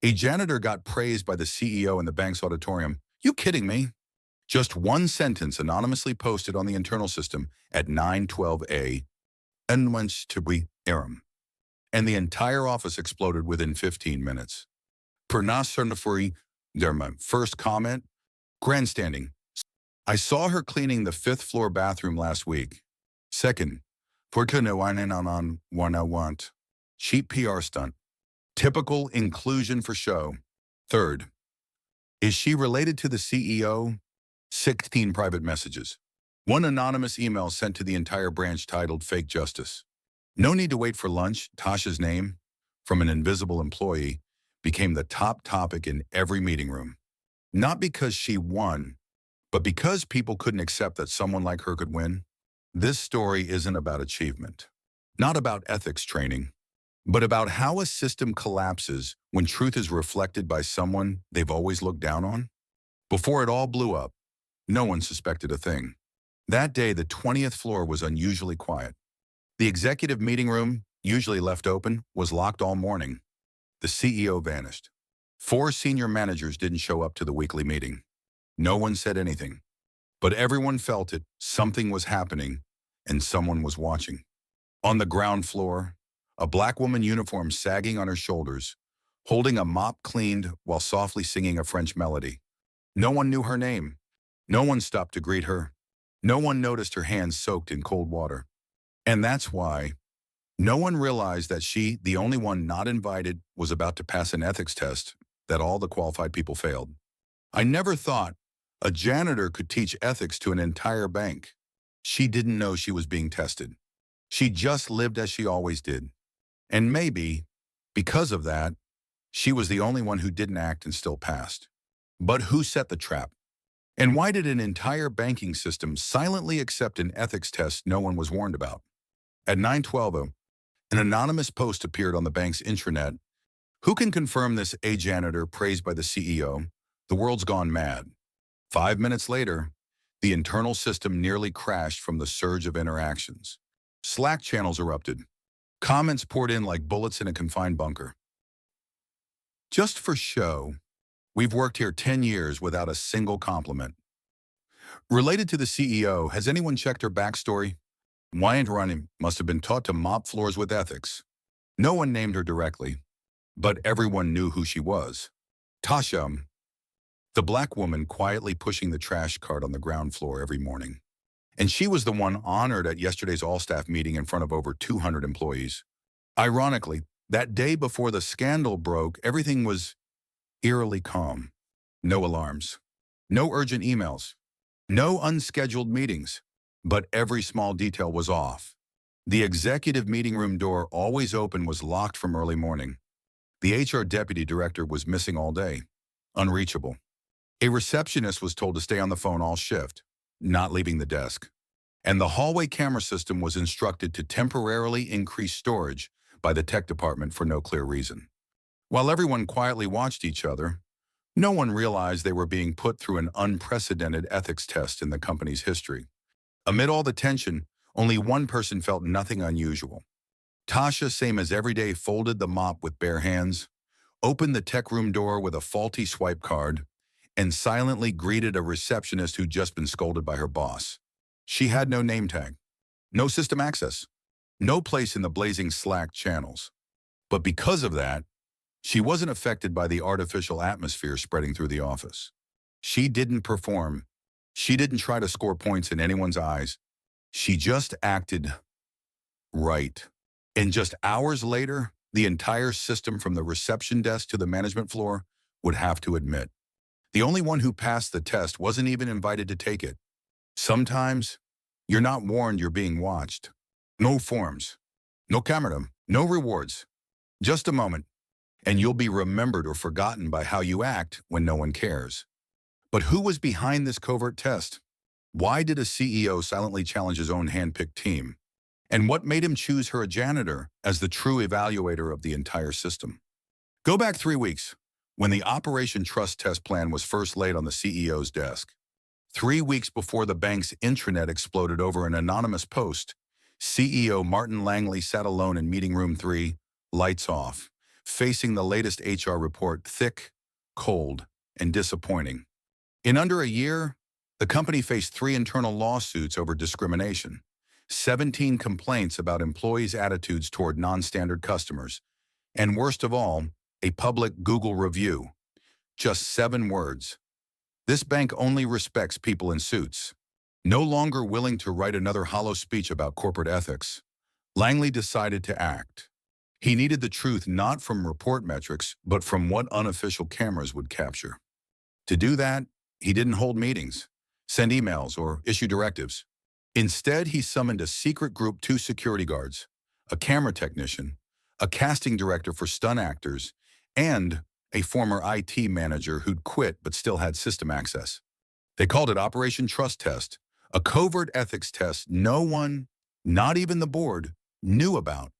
A janitor got praised by the CEO in the bank's auditorium. You kidding me? Just one sentence anonymously posted on the internal system at 9:12 and went to be Aram. And the entire office exploded within 15 minutes. Per Nasrnafuri, their first comment, grandstanding. I saw her cleaning the fifth floor bathroom last week. Second, on one I want. Cheap PR stunt. Typical inclusion for show. Third, is she related to the CEO? 16 private messages. One anonymous email sent to the entire branch titled Fake Justice. No need to wait for lunch. Tasha's name, from an invisible employee, became the top topic in every meeting room. Not because she won, but because people couldn't accept that someone like her could win. This story isn't about achievement, not about ethics training, but about how a system collapses when truth is reflected by someone they've always looked down on. Before it all blew up, no one suspected a thing. That day, the 20th floor was unusually quiet. The executive meeting room, usually left open, was locked all morning. The CEO vanished. 4 senior managers didn't show up to the weekly meeting. No one said anything, but everyone felt it. Something was happening, and someone was watching. On the ground floor, a black woman uniform sagging on her shoulders, holding a mop cleaned while softly singing a French melody. No one knew her name. No one stopped to greet her. No one noticed her hands soaked in cold water. And that's why no one realized that she, the only one not invited, was about to pass an ethics test that all the qualified people failed. I never thought a janitor could teach ethics to an entire bank. She didn't know she was being tested. She just lived as she always did. And maybe, because of that, she was the only one who didn't act and still passed. But who set the trap? And why did an entire banking system silently accept an ethics test no one was warned about? At 9:12, an anonymous post appeared on the bank's intranet. Who can confirm this? A janitor praised by the CEO. The world's gone mad. 5 minutes later, the internal system nearly crashed from the surge of interactions. Slack channels erupted. Comments poured in like bullets in a confined bunker. Just for show, we've worked here 10 years without a single compliment. Related to the CEO, has anyone checked her backstory? Wyant Running must have been taught to mop floors with ethics. No one named her directly, but everyone knew who she was. Tasha, the black woman quietly pushing the trash cart on the ground floor every morning. And she was the one honored at yesterday's all-staff meeting in front of over 200 employees. Ironically, that day before the scandal broke, everything was eerily calm. No alarms, no urgent emails, no unscheduled meetings, but every small detail was off. The executive meeting room door, always open, was locked from early morning. The HR deputy director was missing all day, unreachable. A receptionist was told to stay on the phone all shift, not leaving the desk. And the hallway camera system was instructed to temporarily increase storage by the tech department for no clear reason. While everyone quietly watched each other, no one realized they were being put through an unprecedented ethics test in the company's history. Amid all the tension, only one person felt nothing unusual. Tasha, same as every day, folded the mop with bare hands, opened the tech room door with a faulty swipe card, and silently greeted a receptionist who'd just been scolded by her boss. She had no name tag, no system access, no place in the blazing Slack channels. But because of that, she wasn't affected by the artificial atmosphere spreading through the office. She didn't perform. She didn't try to score points in anyone's eyes. She just acted right. And just hours later, the entire system from the reception desk to the management floor would have to admit, the only one who passed the test wasn't even invited to take it. Sometimes, you're not warned you're being watched. No forms, no camera, no rewards. Just a moment, and you'll be remembered or forgotten by how you act when no one cares. But who was behind this covert test? Why did a CEO silently challenge his own handpicked team? And what made him choose her, a janitor, as the true evaluator of the entire system? Go back 3 weeks, when the Operation Trust Test plan was first laid on the CEO's desk. 3 weeks before the bank's intranet exploded over an anonymous post, CEO Martin Langley sat alone in meeting room 3, lights off, facing the latest HR report thick, cold, and disappointing. In under a year, the company faced 3 internal lawsuits over discrimination, 17 complaints about employees' attitudes toward non-standard customers, and worst of all, a public Google review. Just 7 words. This bank only respects people in suits. No longer willing to write another hollow speech about corporate ethics, Langley decided to act. He needed the truth not from report metrics, but from what unofficial cameras would capture. To do that, he didn't hold meetings, send emails, or issue directives. Instead, he summoned a secret group, 2 security guards, a camera technician, a casting director for stunt actors, and a former IT manager who'd quit but still had system access. They called it Operation Trust Test, a covert ethics test no one, not even the board, knew about.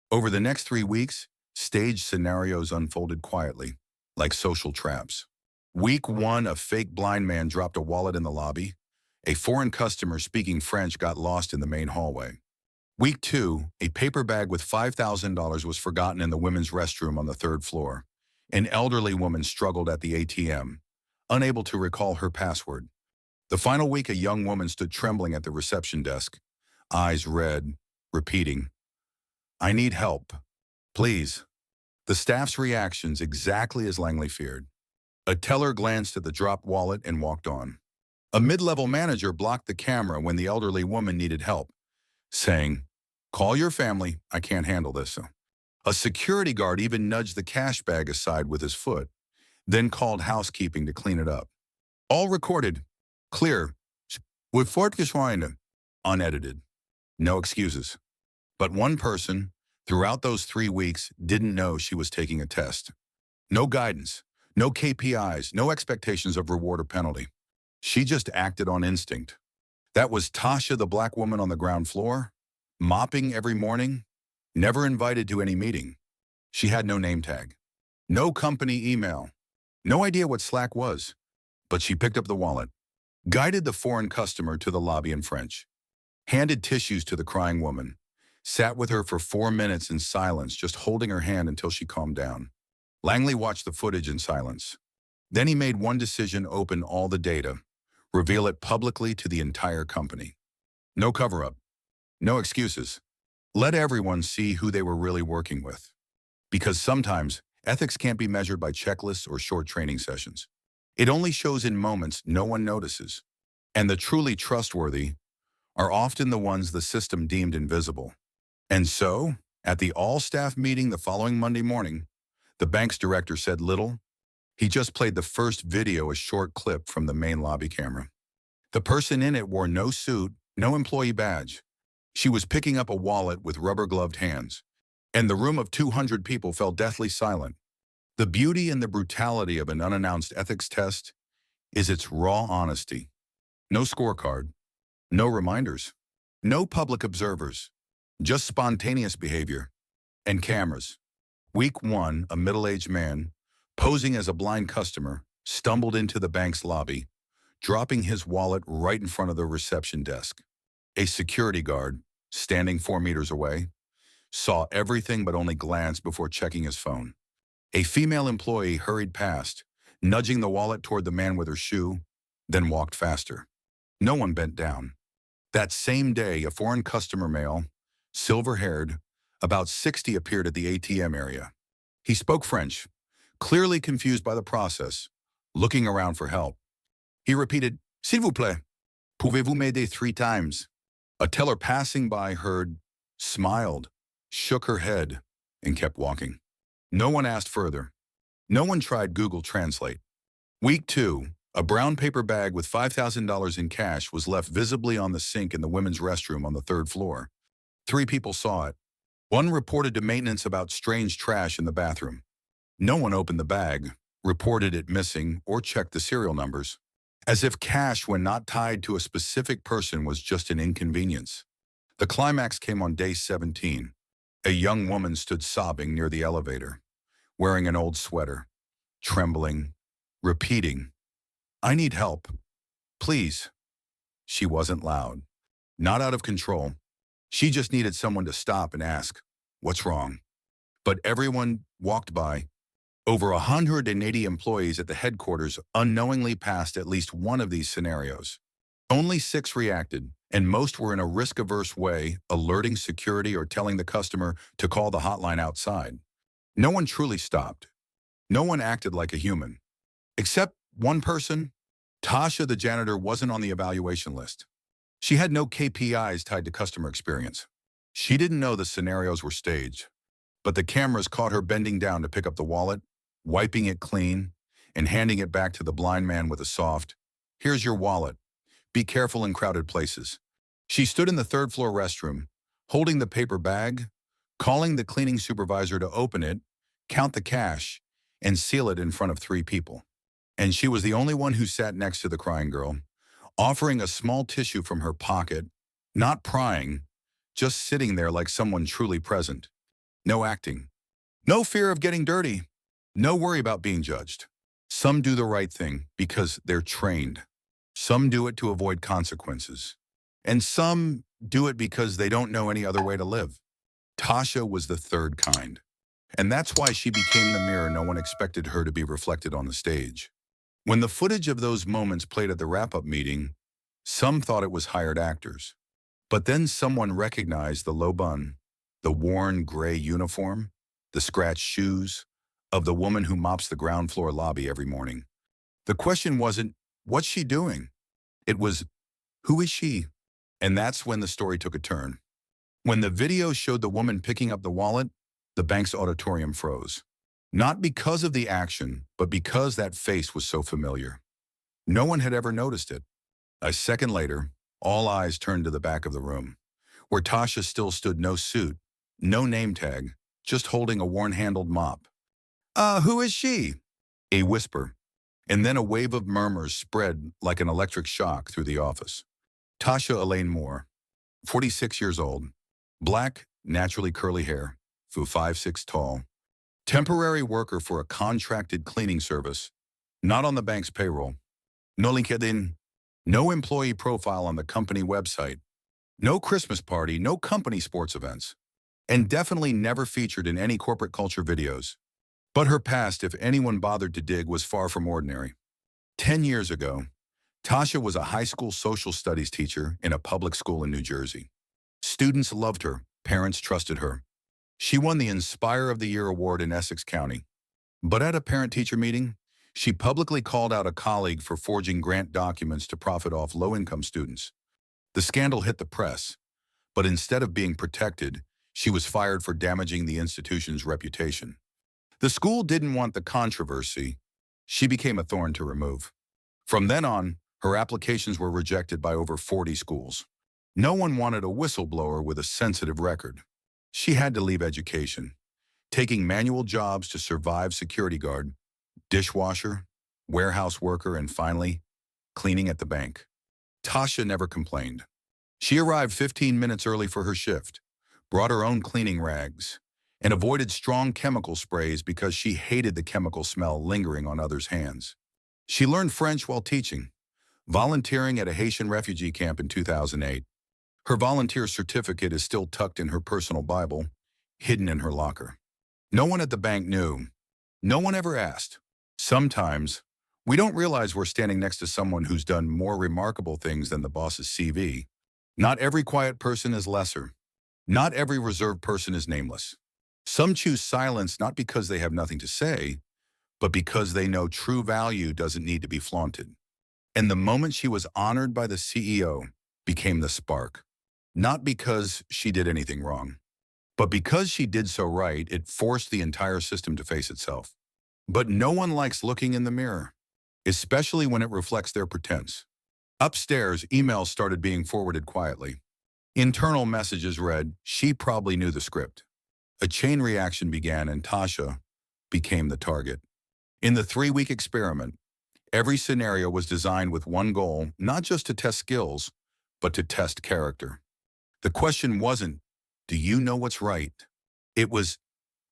Over the next 3 weeks, staged scenarios unfolded quietly, like social traps. Week 1, a fake blind man dropped a wallet in the lobby. A foreign customer speaking French got lost in the main hallway. Week 2, a paper bag with $5,000 was forgotten in the women's restroom on the 3rd floor. An elderly woman struggled at the ATM, unable to recall her password. The final week, a young woman stood trembling at the reception desk, eyes red, repeating, "I need help. Please." The staff's reactions exactly as Langley feared. A teller glanced at the dropped wallet and walked on. A mid-level manager blocked the camera when the elderly woman needed help, saying, "Call your family, I can't handle this." A security guard even nudged the cash bag aside with his foot, then called housekeeping to clean it up. All recorded, clear, with fortgeschwinde, unedited. No excuses. But one person, throughout those 3 weeks, didn't know she was taking a test. No guidance, no KPIs, no expectations of reward or penalty. She just acted on instinct. That was Tasha, the black woman on the ground floor, mopping every morning, never invited to any meeting. She had no name tag, no company email, no idea what Slack was. But she picked up the wallet, guided the foreign customer to the lobby in French, handed tissues to the crying woman, sat with her for 4 minutes in silence, just holding her hand until she calmed down. Langley watched the footage in silence. Then he made one decision: open all the data, reveal it publicly to the entire company. No cover-up, no excuses. Let everyone see who they were really working with. Because sometimes, ethics can't be measured by checklists or short training sessions. It only shows in moments no one notices. And the truly trustworthy are often the ones the system deemed invisible. And so, at the all-staff meeting the following Monday morning, the bank's director said little. He just played the first video, a short clip from the main lobby camera. The person in it wore no suit, no employee badge. She was picking up a wallet with rubber-gloved hands, and the room of 200 people fell deathly silent. The beauty and the brutality of an unannounced ethics test is its raw honesty. No scorecard, no reminders, no public observers, just spontaneous behavior and cameras. Week 1, a middle-aged man, posing as a blind customer, stumbled into the bank's lobby, dropping his wallet right in front of the reception desk. A security guard, standing 4 meters away, saw everything but only glanced before checking his phone. A female employee hurried past, nudging the wallet toward the man with her shoe, then walked faster. No one bent down. That same day, a foreign customer male, silver-haired, about 60, appeared at the ATM area. He spoke French, clearly confused by the process, looking around for help. He repeated, "S'il vous plaît, pouvez-vous m'aider?" 3 times. A teller passing by heard, smiled, shook her head, and kept walking. No one asked further. No one tried Google Translate. Week 2, a brown paper bag with $5,000 in cash was left visibly on the sink in the women's restroom on the 3rd floor. 3 people saw it. One reported to maintenance about strange trash in the bathroom. No one opened the bag, reported it missing, or checked the serial numbers, as if cash, when not tied to a specific person, was just an inconvenience. The climax came on day 17. A young woman stood sobbing near the elevator, wearing an old sweater, trembling, repeating, "I need help. Please." She wasn't loud, not out of control. She just needed someone to stop and ask, "What's wrong?" But everyone walked by. Over 180 employees at the headquarters unknowingly passed at least one of these scenarios. Only 6 reacted, and most were in a risk-averse way, alerting security or telling the customer to call the hotline outside. No one truly stopped. No one acted like a human. Except one person. Tasha, the janitor, wasn't on the evaluation list. She had no KPIs tied to customer experience. She didn't know the scenarios were staged, but the cameras caught her bending down to pick up the wallet, wiping it clean, and handing it back to the blind man with a soft, "Here's your wallet. Be careful in crowded places." She stood in the third-floor restroom, holding the paper bag, calling the cleaning supervisor to open it, count the cash, and seal it in front of 3 people. And she was the only one who sat next to the crying girl, offering a small tissue from her pocket, not prying, just sitting there like someone truly present. No acting. No fear of getting dirty. No worry about being judged. Some do the right thing because they're trained. Some do it to avoid consequences. And some do it because they don't know any other way to live. Tasha was the third kind. And that's why she became the mirror no one expected her to be reflected on the stage. When the footage of those moments played at the wrap-up meeting, some thought it was hired actors. But then someone recognized the low bun, the worn gray uniform, the scratched shoes of the woman who mops the ground floor lobby every morning. The question wasn't, what's she doing? It was, who is she? And that's when the story took a turn. When the video showed the woman picking up the wallet, the bank's auditorium froze. Not because of the action, but because that face was so familiar. No one had ever noticed it. A second later, all eyes turned to the back of the room, where Tasha still stood, no suit, no name tag, just holding a worn-handled mop. Who is she?" A whisper, and then a wave of murmurs spread like an electric shock through the office. Tasha Elaine Moore, 46 years old, black, naturally curly hair, 5'6" tall, temporary worker for a contracted cleaning service, not on the bank's payroll. No LinkedIn, no employee profile on the company website, no Christmas party, no company sports events, and definitely never featured in any corporate culture videos. But her past, if anyone bothered to dig, was far from ordinary. 10 years ago, Tasha was a high school social studies teacher in a public school in New Jersey. Students loved her, parents trusted her. She won the Inspire of the Year award in Essex County. But at a parent-teacher meeting, she publicly called out a colleague for forging grant documents to profit off low-income students. The scandal hit the press, but instead of being protected, she was fired for damaging the institution's reputation. The school didn't want the controversy. She became a thorn to remove. From then on, her applications were rejected by over 40 schools. No one wanted a whistleblower with a sensitive record. She had to leave education, taking manual jobs to survive: security guard, dishwasher, warehouse worker, and finally, cleaning at the bank. Tasha never complained. She arrived 15 minutes early for her shift, brought her own cleaning rags, and avoided strong chemical sprays because she hated the chemical smell lingering on others' hands. She learned French while teaching, volunteering at a Haitian refugee camp in 2008. Her volunteer certificate is still tucked in her personal Bible, hidden in her locker. No one at the bank knew. No one ever asked. Sometimes, we don't realize we're standing next to someone who's done more remarkable things than the boss's CV. Not every quiet person is lesser. Not every reserved person is nameless. Some choose silence not because they have nothing to say, but because they know true value doesn't need to be flaunted. And the moment she was honored by the CEO became the spark. Not because she did anything wrong, but because she did so right, it forced the entire system to face itself. But no one likes looking in the mirror, especially when it reflects their pretense. Upstairs, emails started being forwarded quietly. Internal messages read, "She probably knew the script." A chain reaction began, and Tasha became the target. In the 3-week experiment, every scenario was designed with one goal, not just to test skills, but to test character. The question wasn't, do you know what's right? It was,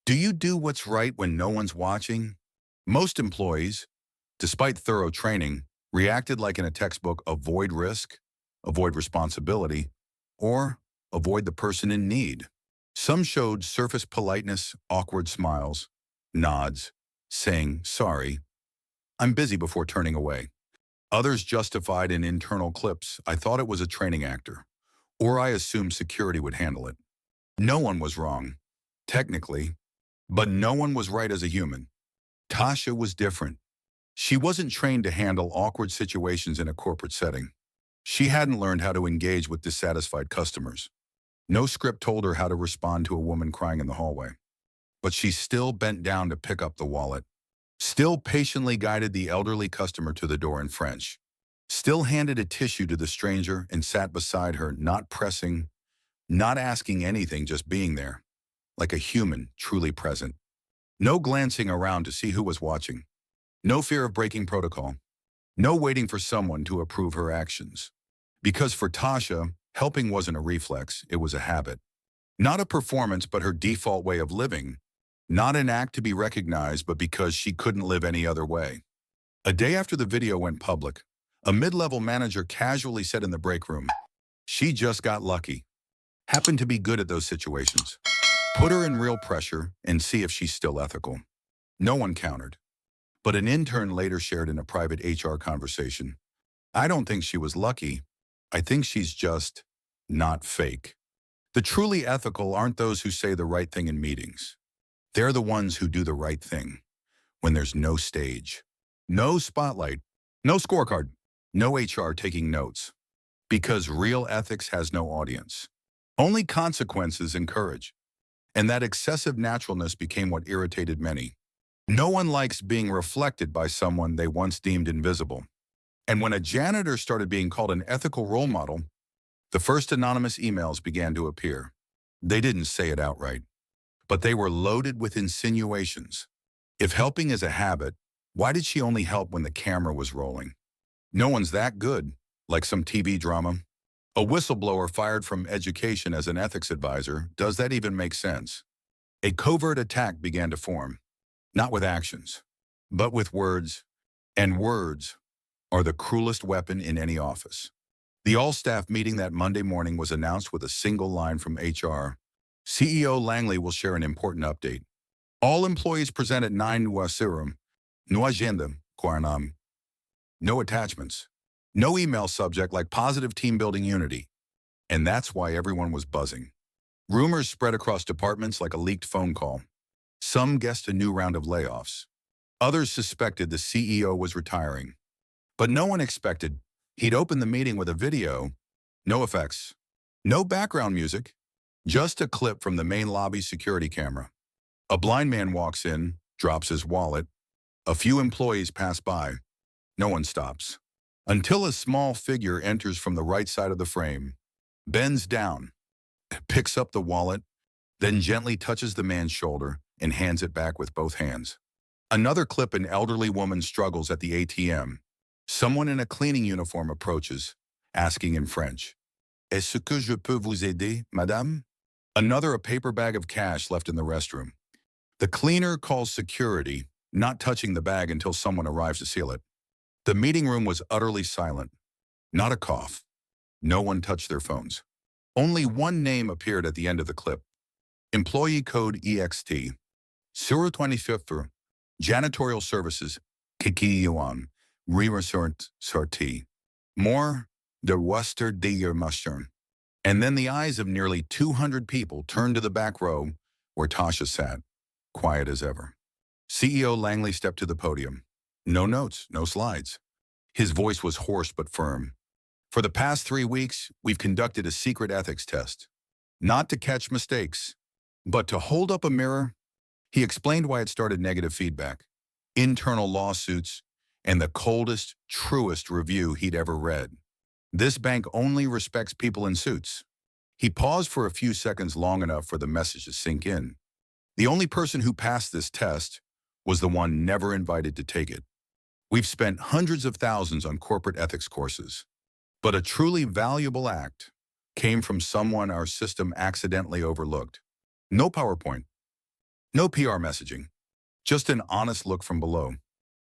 do you do what's right when no one's watching? Most employees, despite thorough training, reacted like in a textbook: avoid risk, avoid responsibility, or avoid the person in need. Some showed surface politeness, awkward smiles, nods, saying, sorry, I'm busy before turning away. Others justified in internal clips. I thought it was a training actor, or I assumed security would handle it. No one was wrong, technically, but no one was right as a human. Tasha was different. She wasn't trained to handle awkward situations in a corporate setting. She hadn't learned how to engage with dissatisfied customers. No script told her how to respond to a woman crying in the hallway. But she still bent down to pick up the wallet, still patiently guided the elderly customer to the door in French, still handed a tissue to the stranger and sat beside her, not pressing, not asking anything, just being there, like a human truly present. No glancing around to see who was watching. No fear of breaking protocol. No waiting for someone to approve her actions. Because for Tasha, helping wasn't a reflex, it was a habit. Not a performance, but her default way of living. Not an act to be recognized, but because she couldn't live any other way. A day after the video went public, a mid-level manager casually said in the break room, she just got lucky. Happened to be good at those situations. Put her in real pressure and see if she's still ethical. No one countered. But an intern later shared in a private HR conversation, I don't think she was lucky. I think she's just not fake. The truly ethical aren't those who say the right thing in meetings. They're the ones who do the right thing when there's no stage, no spotlight, no scorecard, no HR taking notes. Because real ethics has no audience. Only consequences and courage. And that excessive naturalness became what irritated many. No one likes being reflected by someone they once deemed invisible. And when a janitor started being called an ethical role model, the first anonymous emails began to appear. They didn't say it outright, but they were loaded with insinuations. If helping is a habit, why did she only help when the camera was rolling? No one's that good, like some TV drama. A whistleblower fired from education as an ethics advisor, does that even make sense? A covert attack began to form, not with actions, but with words, and words are the cruelest weapon in any office. The all-staff meeting that Monday morning was announced with a single line from HR. CEO Langley will share an important update. All employees present at 9 serum, no agenda, quaranam. No attachments. No email subject like positive team building unity. And that's why everyone was buzzing. Rumors spread across departments like a leaked phone call. Some guessed a new round of layoffs. Others suspected the CEO was retiring. But no one expected he'd open the meeting with a video, no effects, no background music, just a clip from the main lobby security camera. A blind man walks in, drops his wallet. A few employees pass by. No one stops. Until a small figure enters from the right side of the frame, bends down, picks up the wallet, then gently touches the man's shoulder and hands it back with both hands. Another clip, an elderly woman struggles at the ATM. Someone in a cleaning uniform approaches, asking in French, Est-ce que je peux vous aider, madame? Another, a paper bag of cash left in the restroom. The cleaner calls security, not touching the bag until someone arrives to seal it. The meeting room was utterly silent. Not a cough. No one touched their phones. Only one name appeared at the end of the clip. Employee code EXT. 025 Janitorial Services. Kiki Yuan. Re-resort sortie. More. Der Wuster der Mushern. And then the eyes of nearly 200 people turned to the back row where Tasha sat, quiet as ever. CEO Langley stepped to the podium. No notes, no slides. His voice was hoarse but firm. For the past 3 weeks, we've conducted a secret ethics test. Not to catch mistakes, but to hold up a mirror. He explained why it started negative feedback, internal lawsuits, and the coldest, truest review he'd ever read. This bank only respects people in suits. He paused for a few seconds, long enough for the message to sink in. The only person who passed this test was the one never invited to take it. We've spent hundreds of thousands on corporate ethics courses, but a truly valuable act came from someone our system accidentally overlooked. No PowerPoint, no PR messaging, just an honest look from below.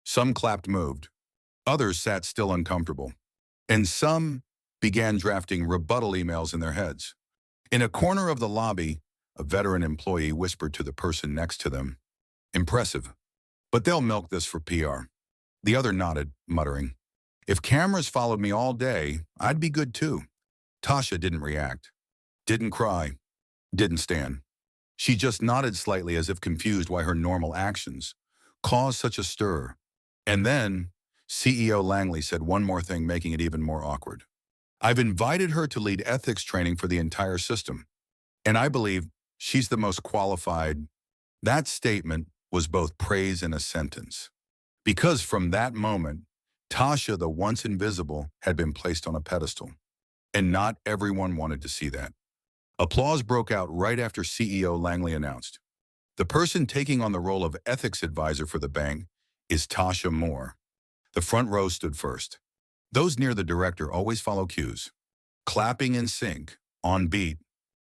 Some clapped, moved. Others sat still, uncomfortable. And some began drafting rebuttal emails in their heads. In a corner of the lobby, a veteran employee whispered to the person next to them, Impressive. But they'll milk this for PR. The other nodded, muttering, if cameras followed me all day, I'd be good too. Tasha didn't react, didn't cry, didn't stand. She just nodded slightly as if confused why her normal actions caused such a stir. And then CEO Langley said one more thing, making it even more awkward. I've invited her to lead ethics training for the entire system, and I believe she's the most qualified. That statement was both praise and a sentence. Because from that moment, Tasha, the once invisible, had been placed on a pedestal. And not everyone wanted to see that. Applause broke out right after CEO Langley announced, the person taking on the role of ethics advisor for the bank is Tasha Moore. The front row stood first. Those near the director always follow cues. Clapping in sync, on beat.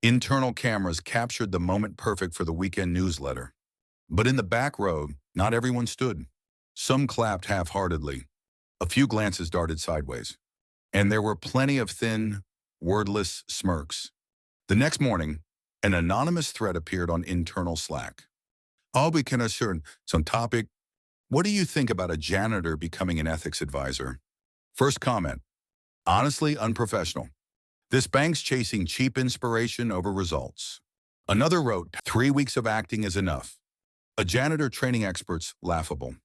Internal cameras captured the moment perfect for the weekend newsletter. But in the back row, not everyone stood. Some clapped half-heartedly. A few glances darted sideways. And there were plenty of thin, wordless smirks. The next morning, an anonymous thread appeared on internal Slack. All we can assure, some topic, what do you think about a janitor becoming an ethics advisor? First comment, honestly unprofessional. This bank's chasing cheap inspiration over results. Another wrote, 3 weeks of acting is enough. A janitor training expert's laughable.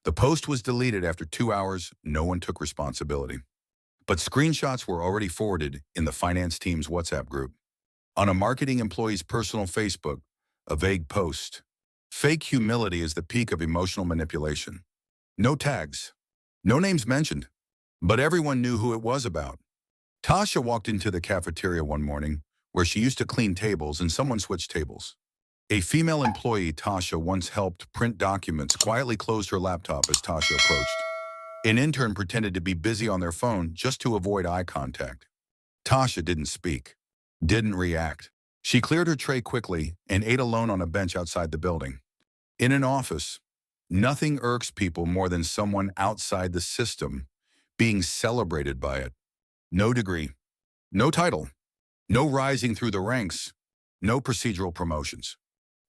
The post was deleted after 2 hours, no one took responsibility. But screenshots were already forwarded in the finance team's WhatsApp group. On a marketing employee's personal Facebook, a vague post. Fake humility is the peak of emotional manipulation. No tags, no names mentioned, but everyone knew who it was about. Tasha walked into the cafeteria one morning where she used to clean tables and someone switched tables. A female employee Tasha once helped print documents quietly closed her laptop as Tasha approached. An intern pretended to be busy on their phone just to avoid eye contact. Tasha didn't speak, didn't react. She cleared her tray quickly and ate alone on a bench outside the building. In an office, nothing irks people more than someone outside the system being celebrated by it. No degree, no title, no rising through the ranks, no procedural promotions.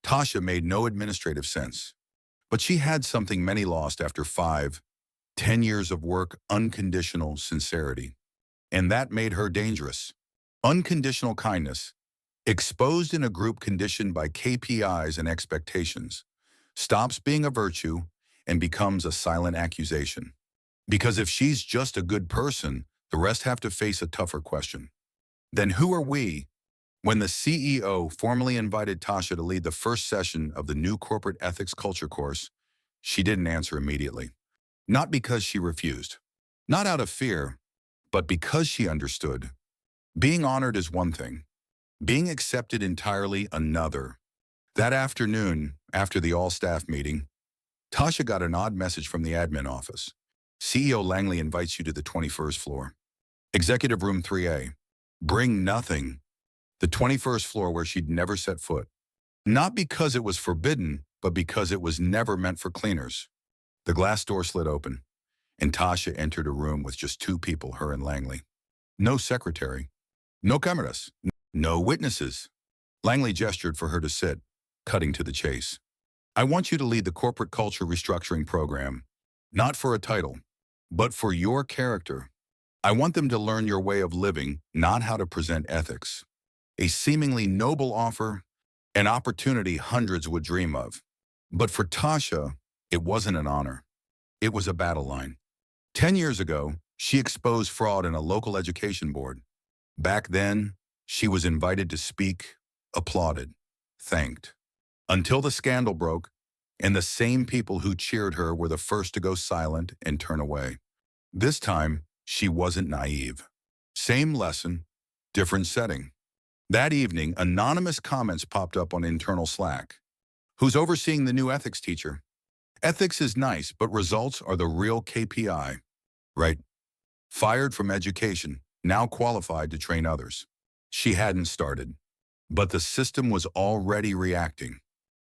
Tasha made no administrative sense, but she had something many lost after 5-10 years of work, unconditional sincerity. And that made her dangerous. Unconditional kindness, exposed in a group conditioned by KPIs and expectations, stops being a virtue and becomes a silent accusation. Because if she's just a good person, the rest have to face a tougher question. Then who are we? When the CEO formally invited Tasha to lead the first session of the new corporate ethics culture course, she didn't answer immediately. Not because she refused, not out of fear, but because she understood. Being honored is one thing, being accepted entirely another. That afternoon, after the all-staff meeting, Tasha got an odd message from the admin office. CEO Langley invites you to the 21st floor. Executive room 3A. Bring nothing. The 21st floor where she'd never set foot. Not because it was forbidden, but because it was never meant for cleaners. The glass door slid open, and Tasha entered a room with just 2 people, her and Langley. No secretary, no cameras, no witnesses. Langley gestured for her to sit, cutting to the chase. I want you to lead the corporate culture restructuring program, not for a title, but for your character. I want them to learn your way of living, not how to present ethics. A seemingly noble offer, an opportunity hundreds would dream of. But for Tasha, it wasn't an honor. It was a battle line. 10 years ago, she exposed fraud in a local education board. Back then, she was invited to speak, applauded, thanked. Until the scandal broke, and the same people who cheered her were the first to go silent and turn away. This time, she wasn't naive. Same lesson, different setting. That evening, anonymous comments popped up on internal Slack. Who's overseeing the new ethics teacher? Ethics is nice, but results are the real KPI. Right. Fired from education, now qualified to train others. She hadn't started, but the system was already reacting.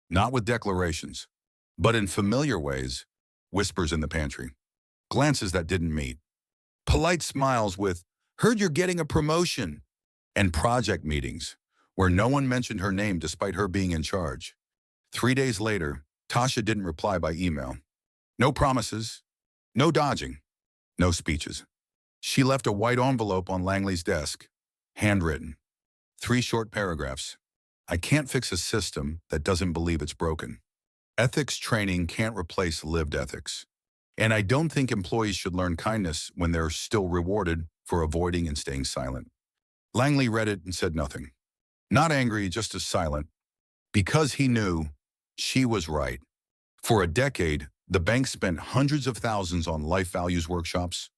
Not with declarations, but in familiar ways, whispers in the pantry, glances that didn't meet, polite smiles with, heard you're getting a promotion, and project meetings where no one mentioned her name despite her being in charge. 3 days later, Tasha didn't reply by email. No promises, no dodging, no speeches. She left a white envelope on Langley's desk, handwritten. 3 short paragraphs. I can't fix a system that doesn't believe it's broken. Ethics training can't replace lived ethics. And I don't think employees should learn kindness when they're still rewarded for avoiding and staying silent. Langley read it and said nothing. Not angry, just as silent. Because he knew she was right. For a decade, the bank spent hundreds of thousands on life values workshops,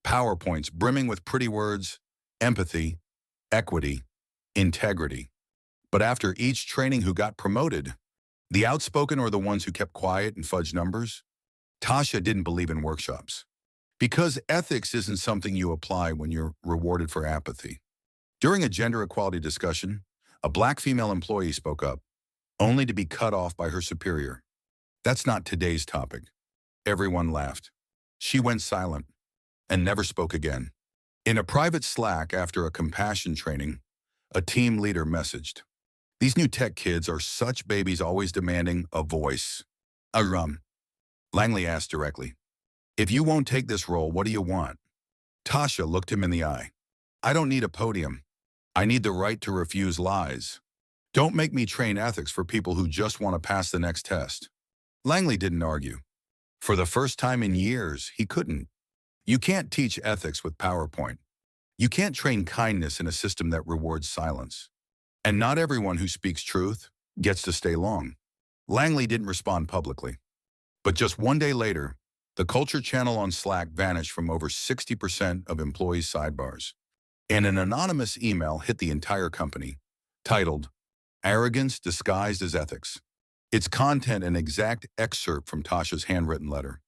PowerPoints brimming with pretty words, empathy, equity, integrity. But after each training, who got promoted? The outspoken or the ones who kept quiet and fudged numbers? Tasha didn't believe in workshops. Because ethics isn't something you apply when you're rewarded for apathy. During a gender equality discussion, a black female employee spoke up, only to be cut off by her superior. That's not today's topic. Everyone laughed. She went silent and never spoke again. In a private Slack after a compassion training, a team leader messaged, "These new tech kids are such babies, always demanding a voice." Langley asked directly, "If you won't take this role, what do you want?" Tasha looked him in the eye. "I don't need a podium. I need the right to refuse lies. Don't make me train ethics for people who just want to pass the next test." Langley didn't argue. For the first time in years, he couldn't. You can't teach ethics with PowerPoint. You can't train kindness in a system that rewards silence. And not everyone who speaks truth gets to stay long. Langley didn't respond publicly. But just one day later, the culture channel on Slack vanished from over 60% of employees' sidebars. And an anonymous email hit the entire company, titled, "Arrogance Disguised as Ethics." Its content an exact excerpt from Tasha's handwritten letter.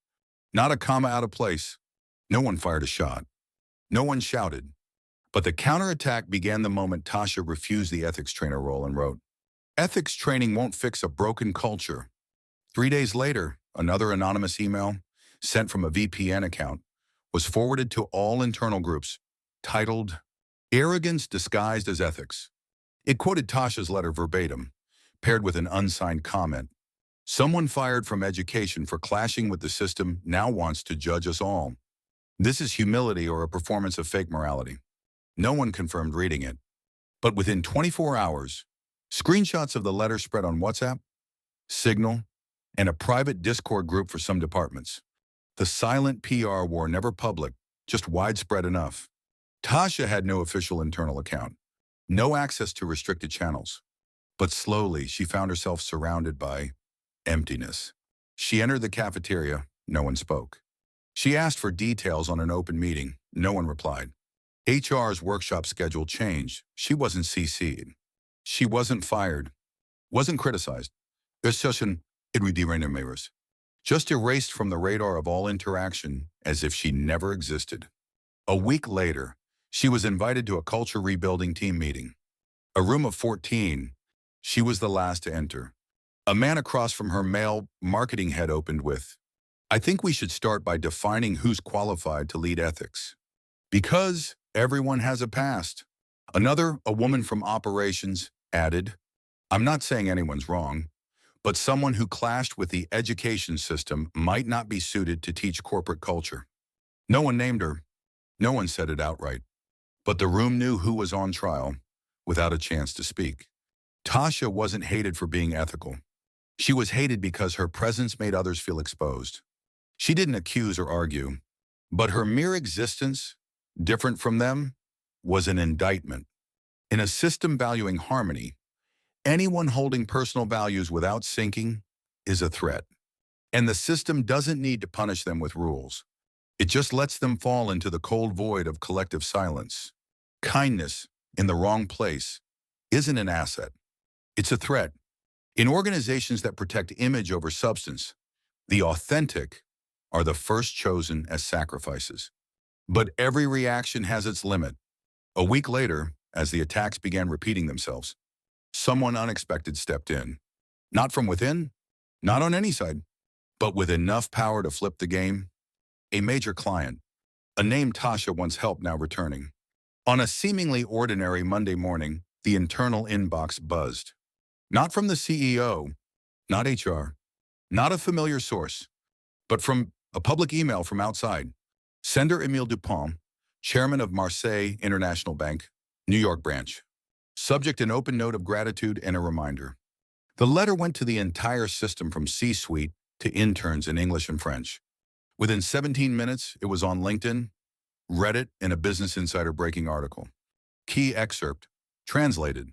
Not a comma out of place. No one fired a shot. No one shouted. But the counterattack began the moment Tasha refused the ethics trainer role and wrote, "Ethics training won't fix a broken culture." 3 days later, another anonymous email, sent from a VPN account, was forwarded to all internal groups, titled, "Arrogance Disguised as Ethics." It quoted Tasha's letter verbatim, paired with an unsigned comment. "Someone fired from education for clashing with the system now wants to judge us all. This is humility or a performance of fake morality." No one confirmed reading it. But within 24 hours, screenshots of the letter spread on WhatsApp, Signal, and a private Discord group for some departments. The silent PR war, never public, just widespread enough. Tasha had no official internal account, no access to restricted channels. But slowly, she found herself surrounded by emptiness. She entered the cafeteria. No one spoke. She asked for details on an open meeting. No one replied. HR's workshop schedule changed. She wasn't CC'd. She wasn't fired. Wasn't criticized. Just erased from the radar of all interaction as if she never existed. A week later, she was invited to a culture rebuilding team meeting. A room of 14. She was the last to enter. A man across from her male marketing head opened with, "I think we should start by defining who's qualified to lead ethics. Because everyone has a past." Another, a woman from operations, added, "I'm not saying anyone's wrong, but someone who clashed with the education system might not be suited to teach corporate culture." No one named her. No one said it outright. But the room knew who was on trial without a chance to speak. Tasha wasn't hated for being ethical. She was hated because her presence made others feel exposed. She didn't accuse or argue, but her mere existence, different from them, was an indictment. In a system valuing harmony, anyone holding personal values without sinking is a threat. And the system doesn't need to punish them with rules. It just lets them fall into the cold void of collective silence. Kindness in the wrong place isn't an asset. It's a threat. In organizations that protect image over substance, the authentic are the first chosen as sacrifices. But every reaction has its limit. A week later, as the attacks began repeating themselves, someone unexpected stepped in. Not from within, not on any side, but with enough power to flip the game. A major client, a name Tasha once helped, now returning. On a seemingly ordinary Monday morning, the internal inbox buzzed. Not from the CEO, not HR, Not a familiar source, but from a public email from outside. Sender Émile Dupont, chairman of Marseille International Bank, New York branch. Subject an open note of gratitude and a reminder. The letter went to the entire system from C-suite to interns in English and French. Within 17 minutes, it was on LinkedIn, Reddit, and a Business Insider breaking article. Key excerpt, translated.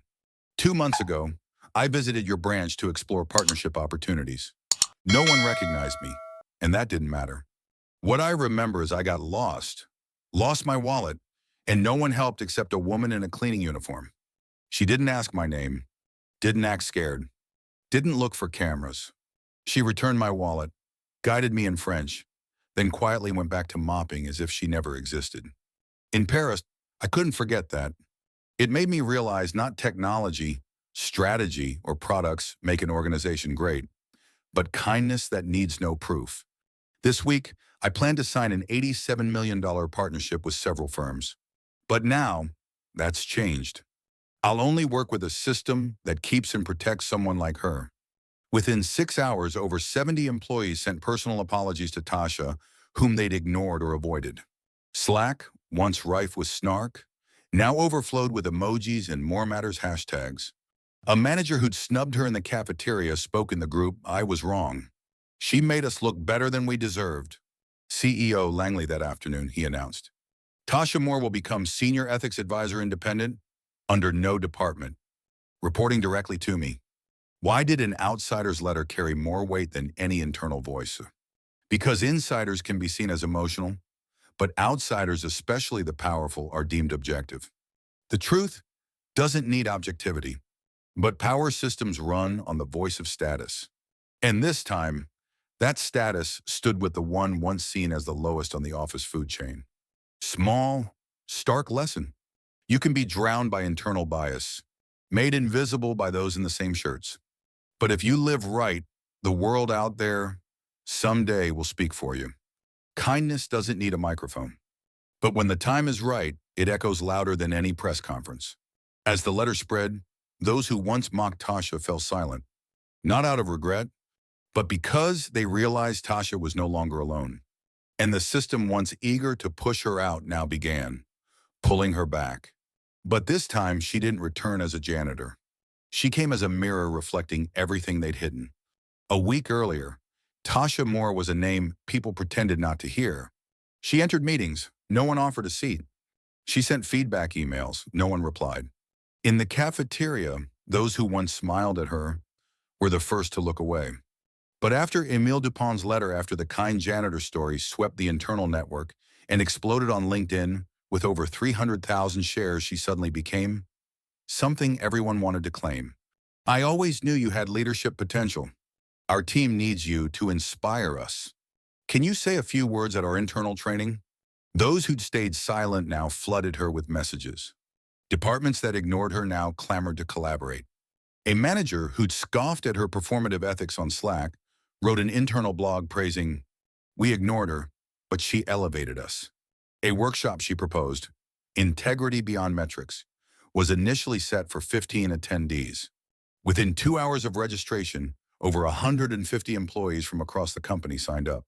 2 months ago, I visited your branch to explore partnership opportunities. No one recognized me, and that didn't matter. What I remember is I got lost my wallet, and no one helped except a woman in a cleaning uniform. She didn't ask my name, didn't act scared, didn't look for cameras. She returned my wallet, guided me in French, then quietly went back to mopping as if she never existed. In Paris, I couldn't forget that. It made me realize not technology, strategy, or products make an organization great, but kindness that needs no proof. This week, I plan to sign an $87 million partnership with several firms. But now, that's changed. I'll only work with a system that keeps and protects someone like her. Within 6 hours, over 70 employees sent personal apologies to Tasha, whom they'd ignored or avoided. Slack, once rife with snark, now overflowed with emojis and more matters hashtags. A manager who'd snubbed her in the cafeteria spoke in the group, "I was wrong. She made us look better than we deserved." CEO Langley that afternoon, he announced. Tasha Moore will become Senior Ethics Advisor Independent under no department, reporting directly to me. Why did an outsider's letter carry more weight than any internal voice? Because insiders can be seen as emotional, but outsiders, especially the powerful, are deemed objective. The truth doesn't need objectivity, but power systems run on the voice of status. And this time, that status stood with the one once seen as the lowest on the office food chain. Small, stark lesson. You can be drowned by internal bias, made invisible by those in the same shirts. But if you live right, the world out there someday will speak for you. Kindness doesn't need a microphone. But when the time is right, it echoes louder than any press conference. As the letter spread, those who once mocked Tasha fell silent, not out of regret, but because they realized Tasha was no longer alone. And the system once eager to push her out now began, pulling her back. But this time, she didn't return as a janitor. She came as a mirror reflecting everything they'd hidden. A week earlier, Tasha Moore was a name people pretended not to hear. She entered meetings, no one offered a seat. She sent feedback emails, no one replied. In the cafeteria, those who once smiled at her were the first to look away. But after Émile Dupont's letter after the kind janitor story swept the internal network and exploded on LinkedIn with over 300,000 shares, she suddenly became something everyone wanted to claim. "I always knew you had leadership potential. Our team needs you to inspire us. Can you say a few words at our internal training?" Those who'd stayed silent now flooded her with messages. Departments that ignored her now clamored to collaborate. A manager who'd scoffed at her performative ethics on Slack wrote an internal blog praising, "We ignored her, but she elevated us." A workshop she proposed, Integrity Beyond Metrics, was initially set for 15 attendees. Within 2 hours of registration, over 150 employees from across the company signed up.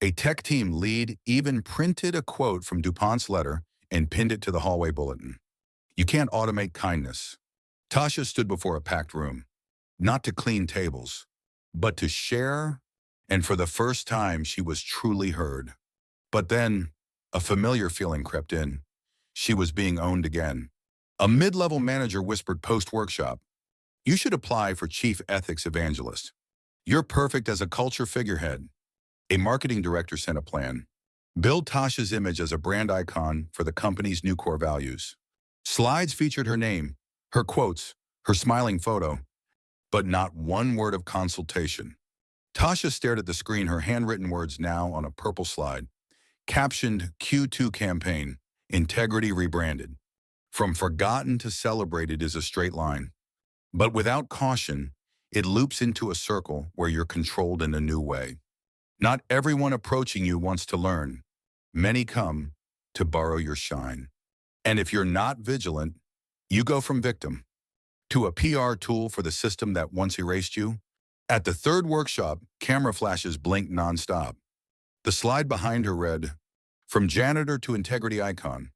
A tech team lead even printed a quote from DuPont's letter and pinned it to the hallway bulletin. "You can't automate kindness." Tasha stood before a packed room, not to clean tables, but to share, and for the first time she was truly heard. But then, a familiar feeling crept in. She was being owned again. A mid-level manager whispered post-workshop, "You should apply for Chief Ethics Evangelist. You're perfect as a culture figurehead." A marketing director sent a plan. Build Tasha's image as a brand icon for the company's new core values. Slides featured her name, her quotes, her smiling photo, but not one word of consultation. Tasha stared at the screen, her handwritten words now on a purple slide. Captioned Q2 campaign, integrity rebranded. From forgotten to celebrated is a straight line. But without caution, it loops into a circle where you're controlled in a new way. Not everyone approaching you wants to learn. Many come to borrow your shine. And if you're not vigilant, you go from victim to a PR tool for the system that once erased you. At the third workshop, camera flashes blinked nonstop. The slide behind her read, "From janitor to integrity icon."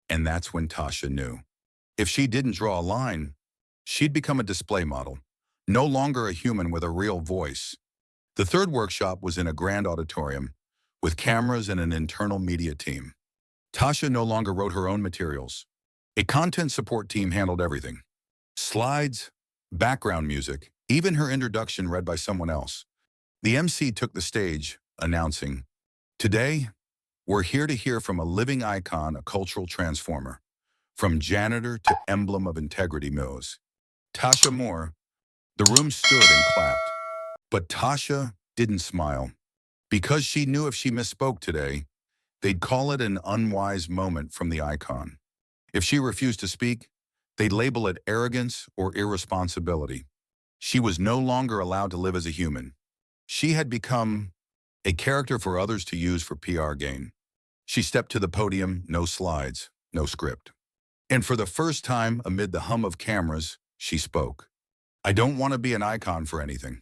And that's when Tasha knew. If she didn't draw a line, she'd become a display model, no longer a human with a real voice. The third workshop was in a grand auditorium with cameras and an internal media team. Tasha no longer wrote her own materials. A content support team handled everything. Slides, background music, even her introduction read by someone else. The MC took the stage, announcing, "Today, we're here to hear from a living icon, a cultural transformer. From janitor to emblem of integrity Mills. Tasha Moore." The room stood and clapped. But Tasha didn't smile. Because she knew if she misspoke today, they'd call it an unwise moment from the icon. If she refused to speak, they'd label it arrogance or irresponsibility. She was no longer allowed to live as a human. She had become a character for others to use for PR gain. She stepped to the podium, no slides, no script. And for the first time, amid the hum of cameras, she spoke. "I don't want to be an icon for anything.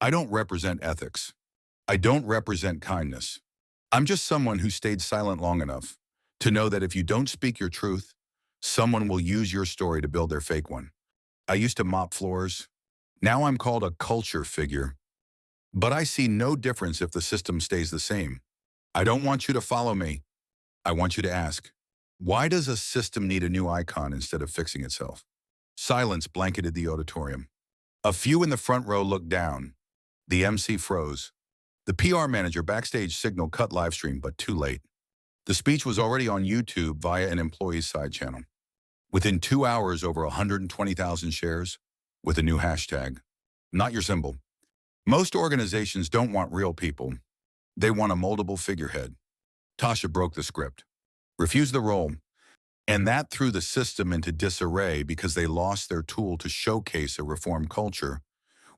I don't represent ethics. I don't represent kindness. I'm just someone who stayed silent long enough to know that if you don't speak your truth, someone will use your story to build their fake one. I used to mop floors. Now I'm called a culture figure. But I see no difference if the system stays the same. I don't want you to follow me. I want you to ask, why does a system need a new icon instead of fixing itself?" Silence blanketed the auditorium. A few in the front row looked down. The MC froze. The PR manager backstage signaled cut livestream, but too late. The speech was already on YouTube via an employee's side channel. Within 2 hours, over 120,000 shares with a new hashtag. Not your symbol. Most organizations don't want real people. They want a moldable figurehead. Tasha broke the script, refused the role, and that threw the system into disarray because they lost their tool to showcase a reformed culture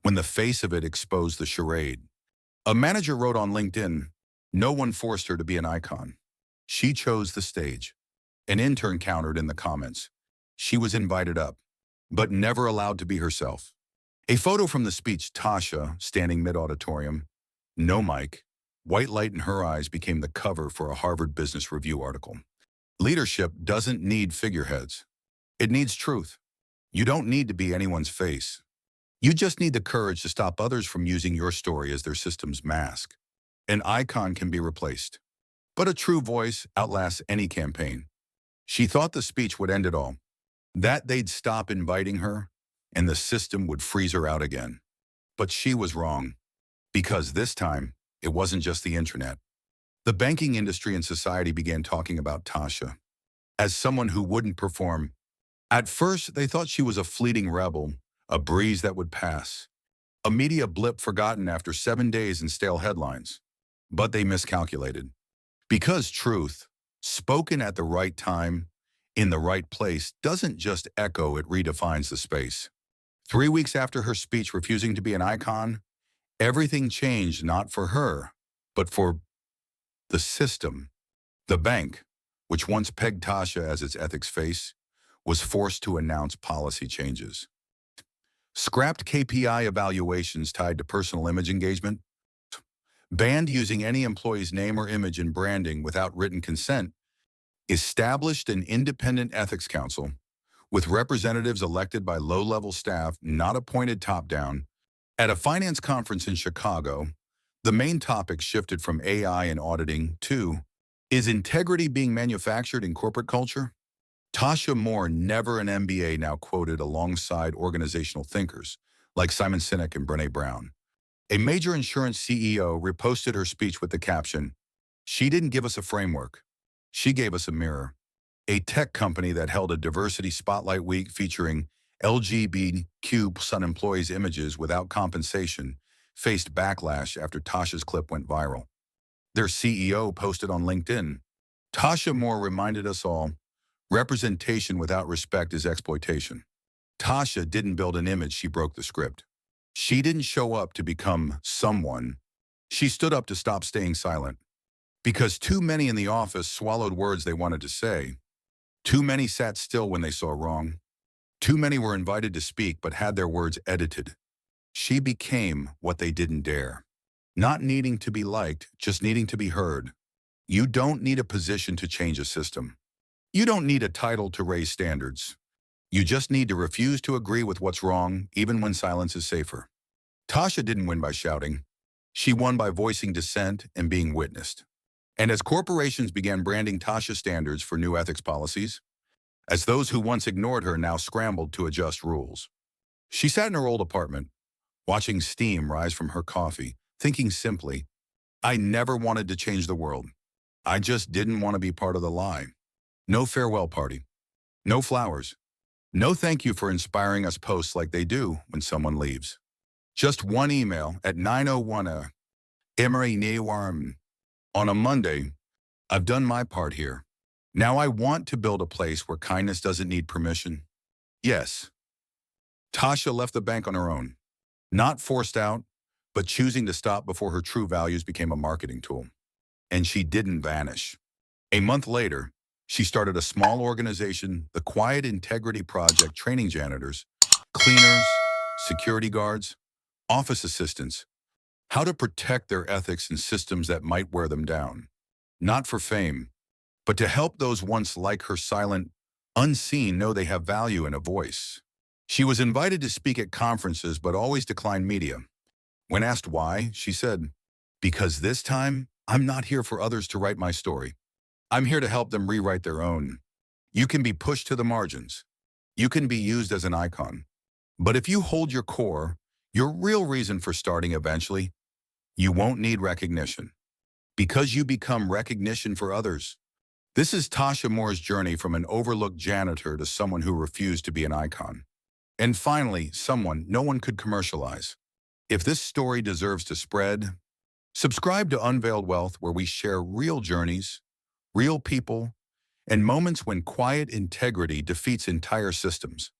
when the face of it exposed the charade. A manager wrote on LinkedIn, "No one forced her to be an icon. She chose the stage." An intern countered in the comments, "She was invited up, but never allowed to be herself." A photo from the speech, Tasha standing mid-auditorium, no mic, white light in her eyes, became the cover for a Harvard Business Review article. Leadership doesn't need figureheads. It needs truth. You don't need to be anyone's face. You just need the courage to stop others from using your story as their system's mask. An icon can be replaced, but a true voice outlasts any campaign. She thought the speech would end it all, that they'd stop inviting her, and the system would freeze her out again. But she was wrong, because this time, it wasn't just the internet. The banking industry and society began talking about Tasha as someone who wouldn't perform. At first, they thought she was a fleeting rebel, a breeze that would pass, a media blip forgotten after 7 days in stale headlines. But they miscalculated. Because truth, spoken at the right time, in the right place, doesn't just echo, it redefines the space. 3 weeks after her speech refusing to be an icon, everything changed, not for her, but for the system. The bank, which once pegged Tasha as its ethics face, was forced to announce policy changes. Scrapped KPI evaluations tied to personal image engagement, banned using any employee's name or image in branding without written consent, established an independent ethics council with representatives elected by low-level staff, not appointed top-down. At a finance conference in Chicago, the main topic shifted from AI and auditing to, is integrity being manufactured in corporate culture? Tasha Moore, never an MBA, now quoted alongside organizational thinkers like Simon Sinek and Brené Brown. A major insurance CEO reposted her speech with the caption, "She didn't give us a framework. She gave us a mirror." A tech company that held a diversity spotlight week featuring LGBTQ+ employees' images without compensation faced backlash after Tasha's clip went viral. Their CEO posted on LinkedIn, "Tasha Moore reminded us all, representation without respect is exploitation." Tasha didn't build an image, she broke the script. She didn't show up to become someone. She stood up to stop staying silent. Because too many in the office swallowed words they wanted to say. Too many sat still when they saw wrong. Too many were invited to speak but had their words edited. She became what they didn't dare. Not needing to be liked, just needing to be heard. You don't need a position to change a system. You don't need a title to raise standards. You just need to refuse to agree with what's wrong, even when silence is safer. Tasha didn't win by shouting. She won by voicing dissent and being witnessed. And as corporations began branding Tasha standards for new ethics policies, as those who once ignored her now scrambled to adjust rules. She sat in her old apartment, watching steam rise from her coffee, thinking simply, I never wanted to change the world. I just didn't want to be part of the lie. No farewell party. No flowers. No thank you for inspiring us posts like they do when someone leaves. Just one email at 9:01 Emery Newarm. On a Monday, I've done my part here. Now I want to build a place where kindness doesn't need permission. Yes. Tasha left the bank on her own. Not forced out, but choosing to stop before her true values became a marketing tool. And she didn't vanish. A month later, she started a small organization, the Quiet Integrity Project, training janitors, cleaners, security guards, office assistants, how to protect their ethics and systems that might wear them down. Not for fame, but to help those once like her silent, unseen know they have value and a voice. She was invited to speak at conferences but always declined media. When asked why, she said, because this time, I'm not here for others to write my story. I'm here to help them rewrite their own. You can be pushed to the margins. You can be used as an icon. But if you hold your core, your real reason for starting eventually, you won't need recognition. Because you become recognition for others. This is Tasha Moore's journey from an overlooked janitor to someone who refused to be an icon. And finally, someone no one could commercialize. If this story deserves to spread, subscribe to Unveiled Wealth, where we share real journeys, real people, and moments when quiet integrity defeats entire systems.